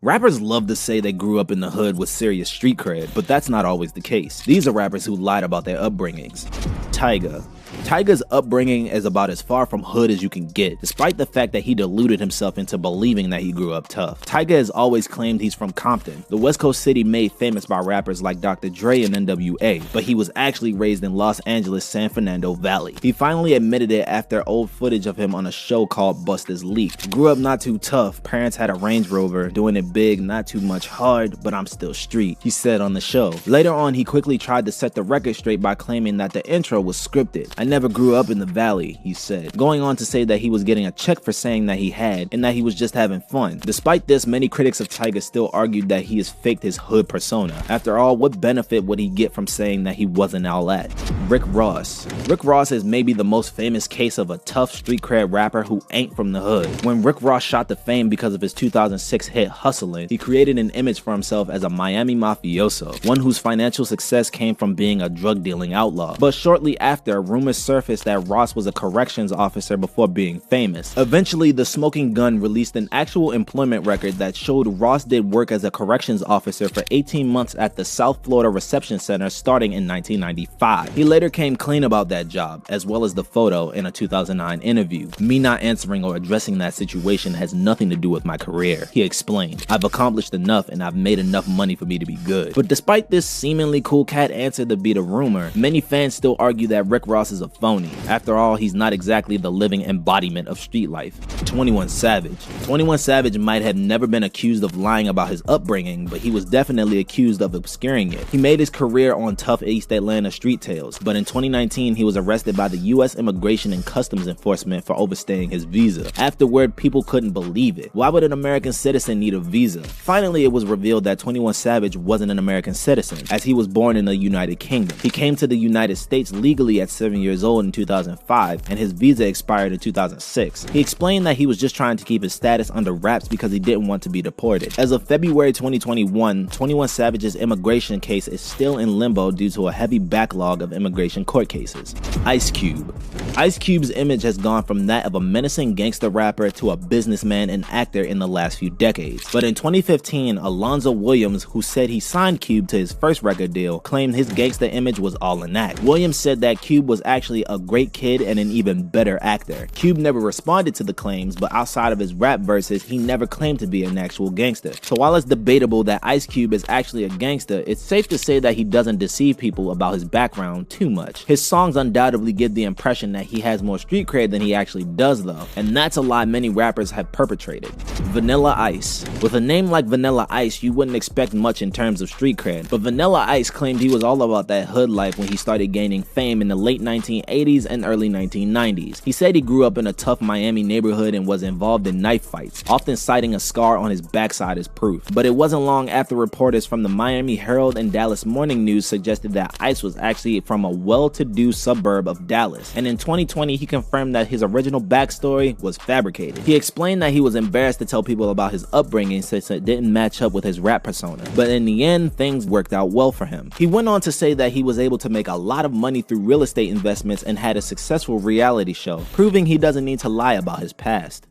Rappers love to say they grew up in the hood with serious street cred, but that's not always the case. These are rappers who lied about their upbringings. Tyga. Tyga's upbringing is about as far from hood as you can get, despite the fact that he deluded himself into believing that he grew up tough. Tyga has always claimed he's from Compton, the West Coast city made famous by rappers like Dr. Dre and NWA, but he was actually raised in Los Angeles' San Fernando Valley. He finally admitted it after old footage of him on a show called Busters leaked. Grew up not too tough, parents had a Range Rover, doing it big, not too much hard, but I'm still street, he said on the show. Later on, he quickly tried to set the record straight by claiming that the intro was scripted. I never grew up in the valley, he said, going on to say that he was getting a check for saying that he had, and that he was just having fun. Despite this, many critics of Tyga still argued that he has faked his hood persona. After all, what benefit would he get from saying that he wasn't all that? Rick Ross. Rick Ross is maybe the most famous case of a tough street cred rapper who ain't from the hood. When Rick Ross shot to fame because of his 2006 hit Hustlin', he created an image for himself as a Miami mafioso, one whose financial success came from being a drug dealing outlaw. But shortly after, rumors surfaced that Ross was a corrections officer before being famous. Eventually, The Smoking Gun released an actual employment record that showed Ross did work as a corrections officer for 18 months at the South Florida Reception Center starting in 1995. He later came clean about that job, as well as the photo in a 2009 interview. Me not answering or addressing that situation has nothing to do with my career, he explained. I've accomplished enough and I've made enough money for me to be good. But despite this seemingly cool cat answer to be the rumor, many fans still argue that Rick Ross is a phony. After all, he's not exactly the living embodiment of street life. 21 Savage. 21 Savage might have never been accused of lying about his upbringing, but he was definitely accused of obscuring it. He made his career on tough East Atlanta street tales, but in 2019 he was arrested by the US Immigration and Customs Enforcement for overstaying his visa. Afterward, people couldn't believe it. Why would an American citizen need a visa? Finally, it was revealed that 21 Savage wasn't an American citizen, as he was born in the United Kingdom. He came to the United States legally at 7 years old in 2005, and his visa expired in 2006. He explained that he was just trying to keep his status under wraps because he didn't want to be deported. As of February 2021, 21 Savage's immigration case is still in limbo due to a heavy backlog of immigration court cases. Ice Cube. Ice Cube's image has gone from that of a menacing gangster rapper to a businessman and actor in the last few decades. But in 2015, Alonzo Williams, who said he signed Cube to his first record deal, claimed his gangster image was all an act. Williams said that Cube was actually a great kid and an even better actor. Cube never responded to the claims, but outside of his rap verses, he never claimed to be an actual gangster. So while it's debatable that Ice Cube is actually a gangster, it's safe to say that he doesn't deceive people about his background too much. His songs undoubtedly give the impression that he has more street cred than he actually does though, and that's a lie many rappers have perpetrated. Vanilla Ice. With a name like Vanilla Ice, you wouldn't expect much in terms of street cred, but Vanilla Ice claimed he was all about that hood life when he started gaining fame in the late 1980s and early 1990s. He said he grew up in a tough Miami neighborhood and was involved in knife fights, often citing a scar on his backside as proof. But it wasn't long after reporters from the Miami Herald and Dallas Morning News suggested that Ice was actually from a well-to-do suburb of Dallas, and in 2020 he confirmed that his original backstory was fabricated. He explained that he was embarrassed to tell people about his upbringing since it didn't match up with his rap persona, but in the end things worked out well for him. He went on to say that he was able to make a lot of money through real estate investments and had a successful reality show, proving he doesn't need to lie about his past.